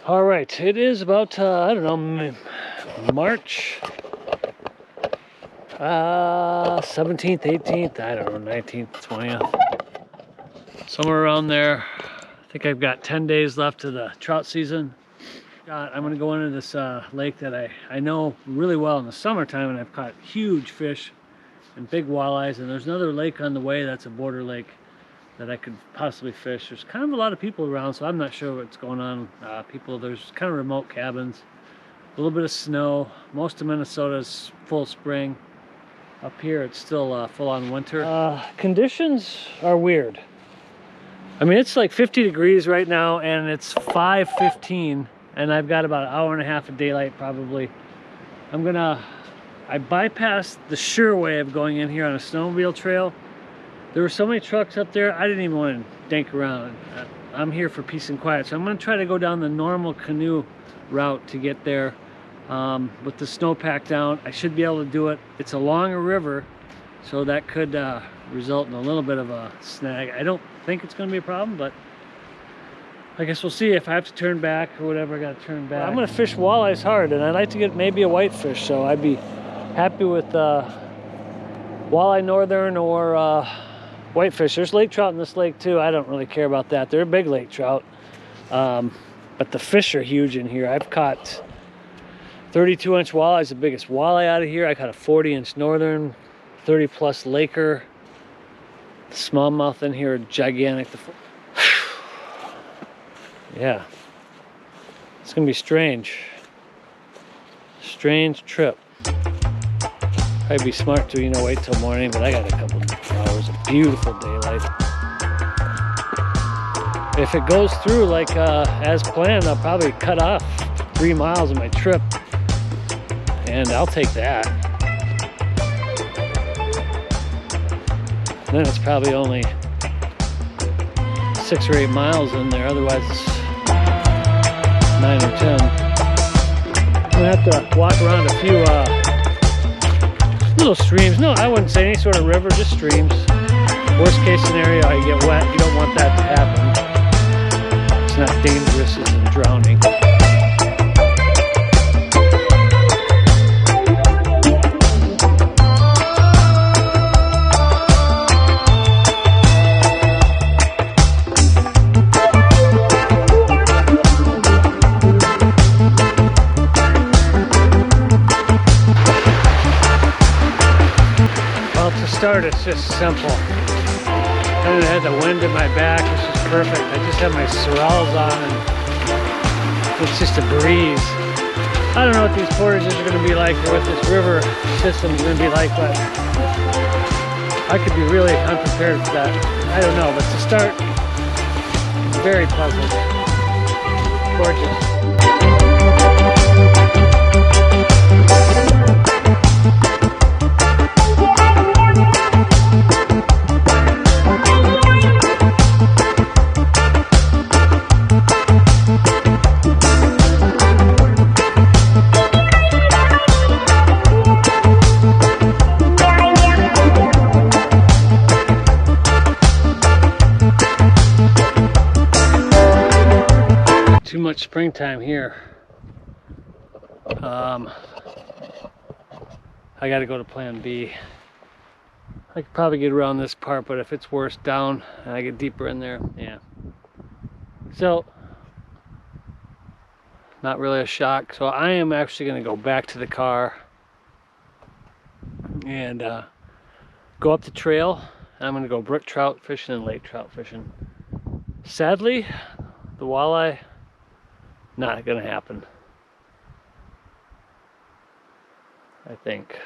All right, it is about, I don't know, March 17th, 18th, I don't know, 19th, 20th. Somewhere around there. I think I've got 10 days left of the trout season. I'm gonna go into this lake that I know really well in the summertime, and I've caught huge fish and big walleyes. And there's another lake on the way that's a border lake that I could possibly fish. There's kind of a lot of people around, so I'm not sure what's going on. There's kind of remote cabins, a little bit of snow. Most of Minnesota is full spring. Up here, it's still full on winter. Conditions are weird. I mean, it's like 50 degrees right now, and it's 5:15, and I've got about an hour and a half of daylight probably. I bypassed the sure way of going in here on a snowmobile trail. There were so many trucks up there, I didn't even want to dink around. I'm here for peace and quiet, so I'm going to try to go down the normal canoe route to get there. With the snowpack down, I should be able to do it. It's a longer river, so that could result in a little bit of a snag. I don't think it's going to be a problem, but I guess we'll see. If I have to turn back or whatever, I got to turn back. I'm going to fish walleyes hard, and I'd like to get maybe a whitefish, so I'd be happy with walleye northern or whitefish. There's lake trout in this lake too. I don't really care about that. They're big lake trout, but the fish are huge in here. I've caught 32-inch walleyes, the biggest walleye out of here. I caught a 40-inch northern, 30-plus laker. The smallmouth in here are gigantic. Yeah, it's gonna be strange. Strange trip. I'd be smart to, wait till morning, but I got a couple hours of beautiful daylight. If it goes through like as planned, I'll probably cut off 3 miles of my trip, and I'll take that. Then it's probably only 6 or 8 miles in there, otherwise it's 9 or 10. I'm gonna have to walk around a few little streams. No, I wouldn't say any sort of river, just streams. Worst case scenario, you get wet. You don't want that to happen. It's not dangerous as in drowning. Start, it's just simple. And I had the wind in my back, which is perfect. I just have my sorrels on, and it's just a breeze. I don't know what these portages are going to be like, or what this river system is going to be like, but I could be really unprepared for that. I don't know, but to start, very pleasant. Gorgeous. Too much springtime here. I got to go to plan B. I could probably get around this part, but if it's worse down and I get deeper in there, yeah. So, not really a shock. So I am actually going to go back to the car and go up the trail. I'm going to go brook trout fishing and lake trout fishing. Sadly, the walleye, not gonna happen, I think.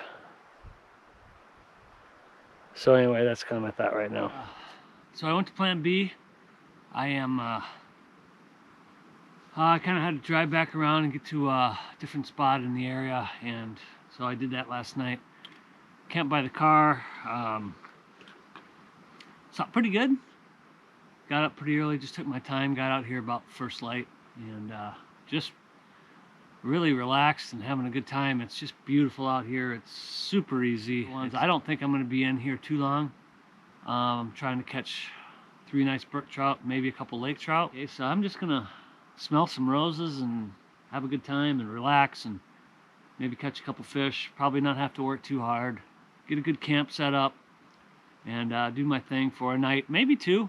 So anyway, that's kind of my thought right now. So I went to plan B. I kind of had to drive back around and get to a different spot in the area, and so I did that last night. Camped by the car. Slept pretty good. Got up pretty early, just took my time, got out here about first light, and just really relaxed and having a good time. It's just beautiful out here. It's super easy. I don't think I'm going to be in here too long. I'm trying to catch 3 nice brook trout, maybe a couple lake trout. Okay, so I'm just gonna smell some roses and have a good time and relax and maybe catch a couple fish. Probably not have to work too hard. Get a good camp set up and do my thing for a night, maybe two.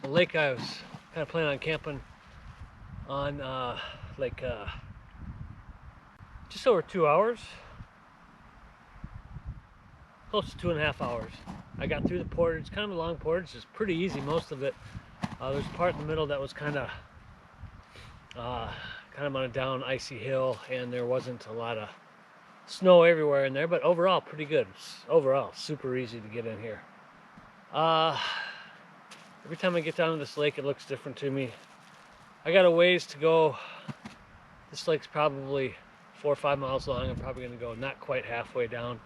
The lake I was kind of planning on camping on, like just over 2 hours. Close to 2.5 hours. I got through the portage. It's kind of a long portage. It's pretty easy, most of it. There's a part in the middle that was kind of on a down icy hill, and there wasn't a lot of snow everywhere in there, but overall pretty good. Overall super easy to get in here. Every time I get down to this lake, it looks different to me. I got a ways to go. This lake's probably 4 or 5 miles long. I'm probably going to go not quite halfway down.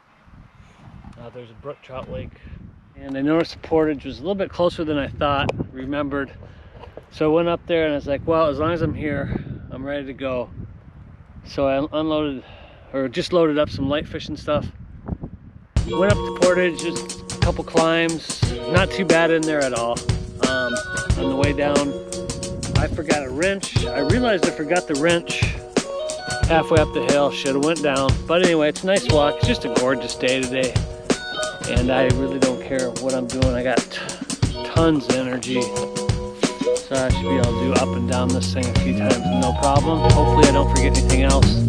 There's a brook trout lake, and I noticed the portage was a little bit closer than I remembered. So I went up there and I was like, well, as long as I'm here, I'm ready to go. So I unloaded, or just loaded up some light fishing stuff. Went up the portage, just a couple climbs, not too bad in there at all. On the way down, I forgot a wrench. I realized I forgot the wrench halfway up the hill. Should have went down, but anyway, it's a nice walk. It's just a gorgeous day today, and I really don't care what I'm doing. I got tons of energy, so I should be able to do up and down this thing a few times, no problem. Hopefully I don't forget anything else.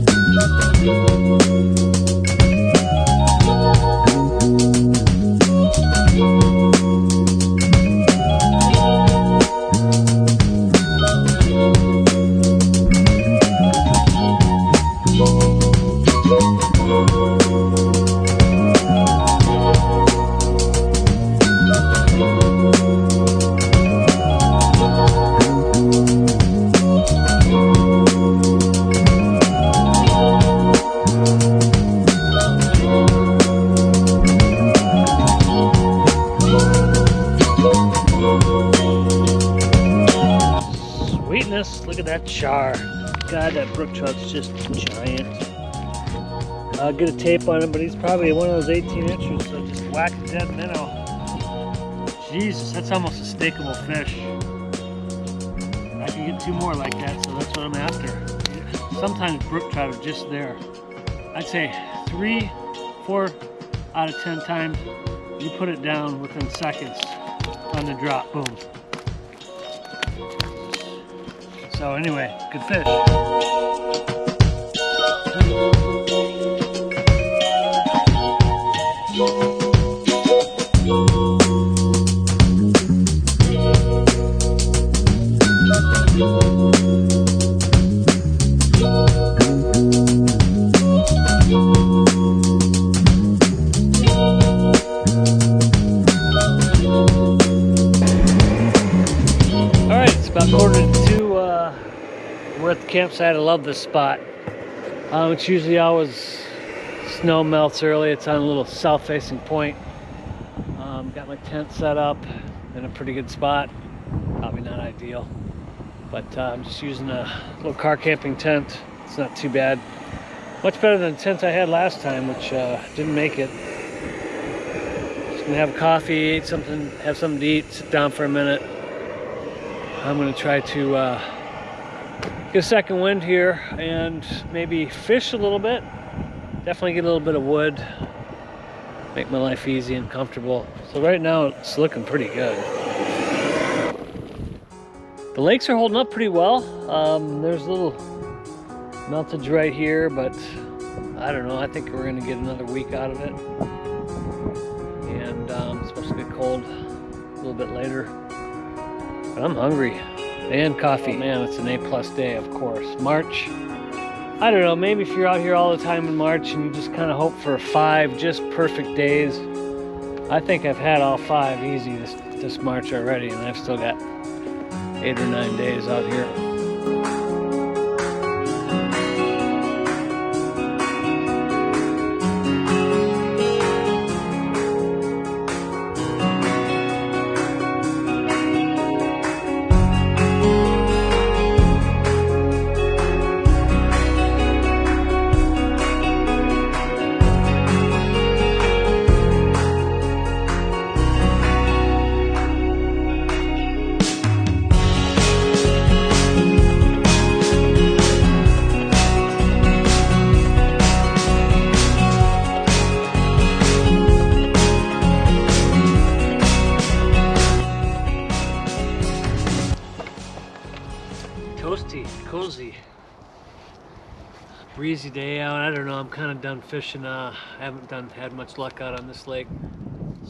Look at that char. God, that brook trout's just giant. I'll get a tape on him, but he's probably one of those 18 inches, so just whack a dead minnow. Jesus, that's almost a steakable fish. I can get 2 more like that, so that's what I'm after. Sometimes brook trout are just there. I'd say 3, 4 out of 10 times you put it down within seconds on the drop, boom. So anyway, good fish. All right, it's about 1:45. We're at the campsite. I love this spot. It's usually always snow melts early. It's on a little south-facing point. Got my tent set up in a pretty good spot. Probably not ideal, but I'm just using a little car camping tent. It's not too bad. Much better than the tent I had last time, which didn't make it. Just gonna have coffee, eat something, have something to eat, sit down for a minute. I'm gonna try to get a second wind here and maybe fish a little bit. Definitely get a little bit of wood. Make my life easy and comfortable. So right now it's looking pretty good. The lakes are holding up pretty well. There's a little meltage right here, but I don't know. I think we're gonna get another week out of it. And it's supposed to get cold a little bit later. But I'm hungry. And coffee. Oh, man, it's an A+ day, of course. March. I don't know, maybe if you're out here all the time in March and you just kind of hope for 5 just perfect days. I think I've had all 5 easy this March already, and I've still got 8 or 9 days out here. toasty, cozy, breezy day out. I don't know, I'm kind of done fishing. I haven't had much luck out on this lake,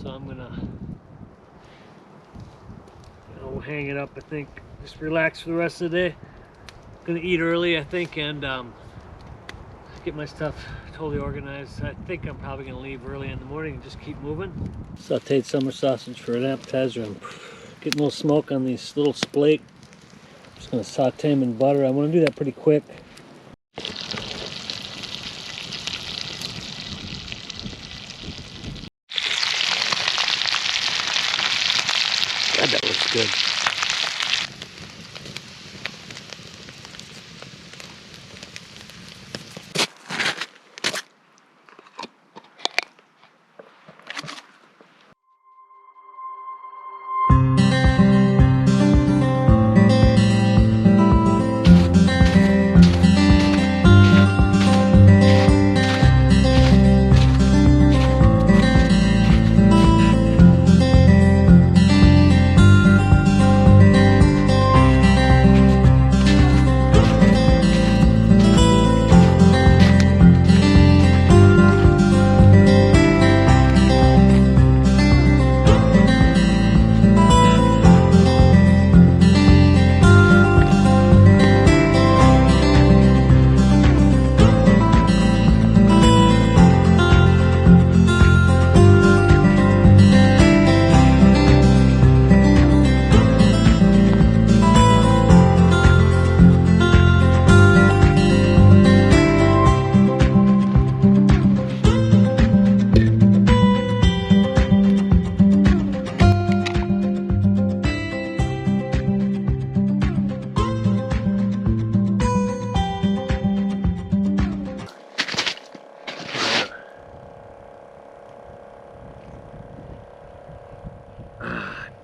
so I'm gonna hang it up. I think just relax for the rest of the day. Gonna eat early, I think, and get my stuff totally organized. I think I'm probably gonna leave early in the morning and just keep moving. Sauteed summer sausage for an appetizer. I'm getting a little smoke on these little splake. Just gonna saute them in butter. I want to do that pretty quick. God, that looks good.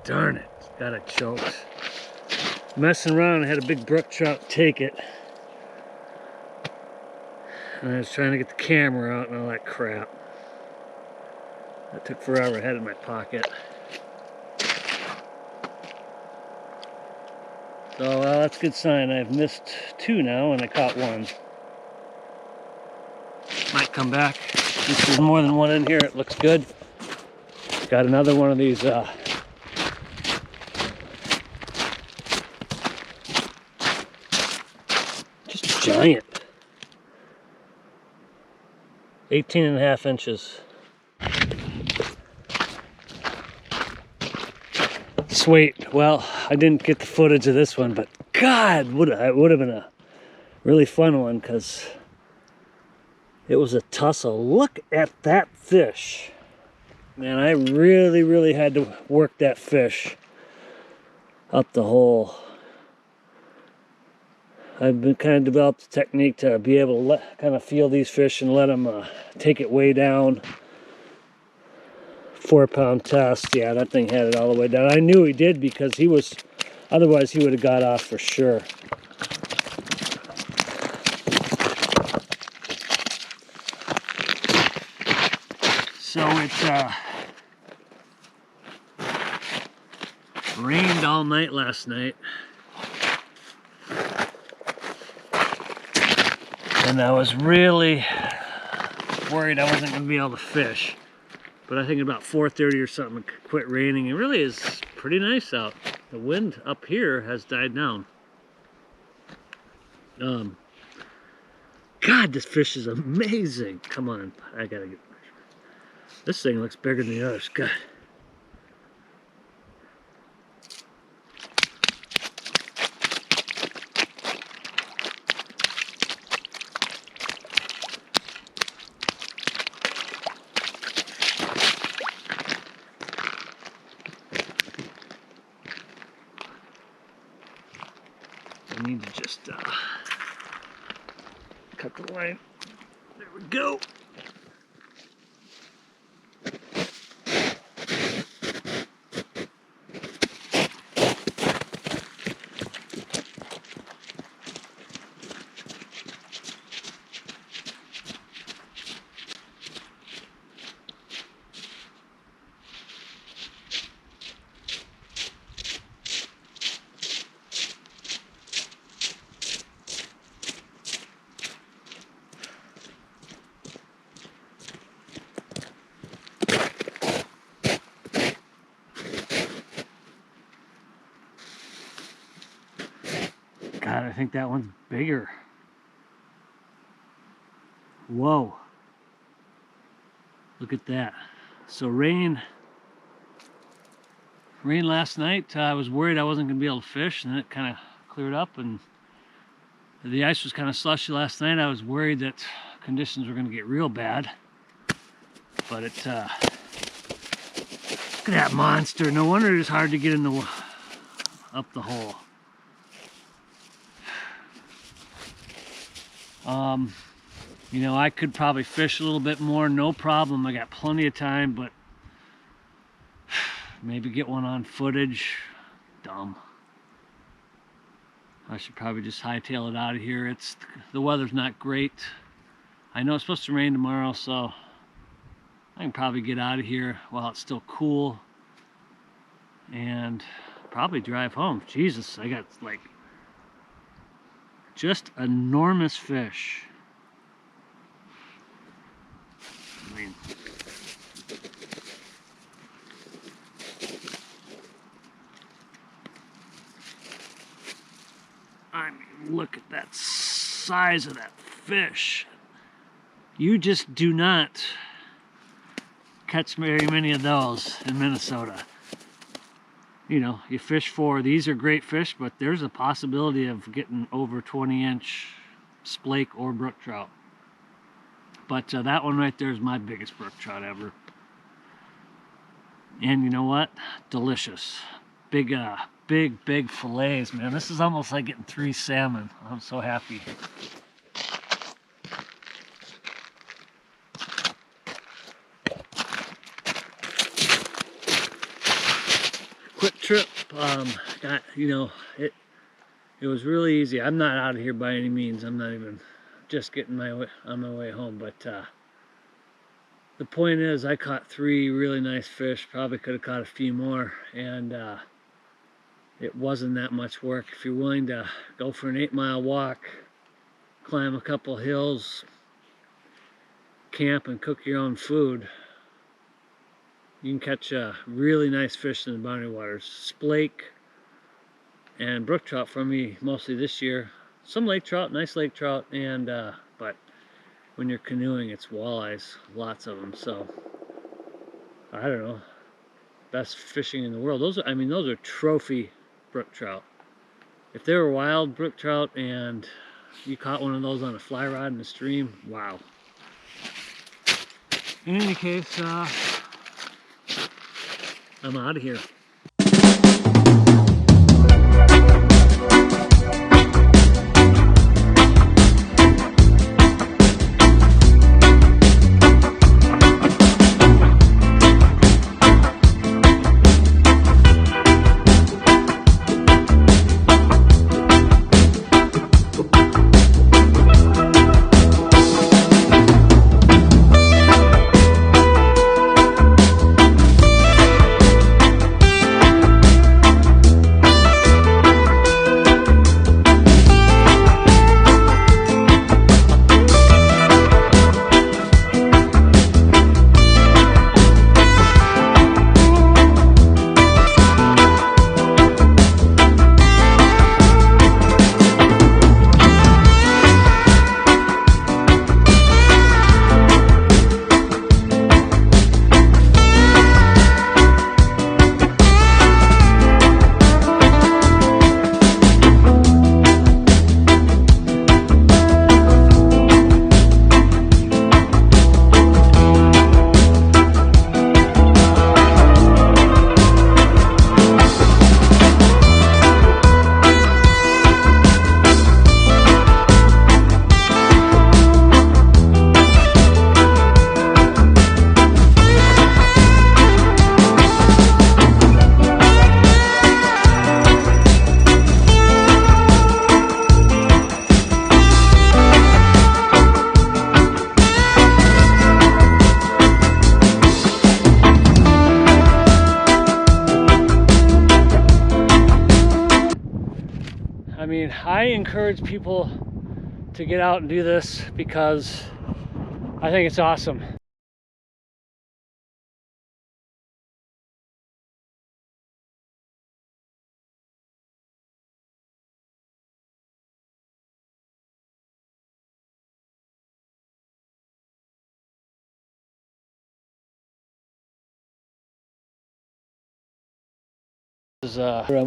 Darn it, got it choked. Messing around, I had a big brook trout take it. And I was trying to get the camera out and all that crap. That took forever, I had it in my pocket. So, well, that's a good sign. I've missed 2 now and I caught 1. Might come back. If there's more than 1 in here, it looks good. Got another one of these just giant. 18.5 inches. Sweet. Well, I didn't get the footage of this one, but God, it would have been a really fun one because it was a tussle. Look at that fish. Man, I really had to work that fish up the hole. I've been kind of developed a technique to be able to kind of feel these fish and let them take it way down. 4-pound test. Yeah, that thing had it all the way down. I knew he did because he was, otherwise he would have got off for sure. So it rained all night last night. And I was really worried I wasn't going to be able to fish. But I think about 4:30 or something it quit raining. It really is pretty nice out. The wind up here has died down. God, this fish is amazing. Come on, I gotta get... This thing looks bigger than the others. God. I need to just cut the line. There we go. think that one's bigger. Whoa. Look at that. So rain last night. I was worried I wasn't going to be able to fish, and then it kind of cleared up, and the ice was kind of slushy last night. I was worried that conditions were going to get real bad, but it look at that monster. No wonder it's hard to get in the up the hole. You know, I could probably fish a little bit more, no problem. I got plenty of time, but maybe get one on footage. Dumb. I should probably just hightail it out of here. The weather's not great. I know it's supposed to rain tomorrow, so I can probably get out of here while it's still cool and probably drive home. Jesus, I got like just enormous fish. I mean, look at that size of that fish. You just do not catch very many of those in Minnesota. You know, you fish for, these are great fish, but there's a possibility of getting over 20-inch splake or brook trout. But that one right there is my biggest brook trout ever. And you know what? Delicious. Big fillets, man. This is almost like getting 3 salmon. I'm so happy. Quick trip. Got, you know, it was really easy. I'm not out of here by any means. I'm not even just getting on my way home, but the point is I caught 3 really nice fish. Probably could have caught a few more, and it wasn't that much work. If you're willing to go for an 8-mile walk, climb a couple hills, camp and cook your own food, you can catch really nice fish in the boundary waters. Splake and brook trout for me mostly this year. Some lake trout, nice lake trout, and but when you're canoeing, it's walleyes, lots of them. So I don't know, best fishing in the world. Those are trophy brook trout. If they were wild brook trout and you caught one of those on a fly rod in the stream, wow. In any case, I'm out of here. I mean, I encourage people to get out and do this because I think it's awesome. This is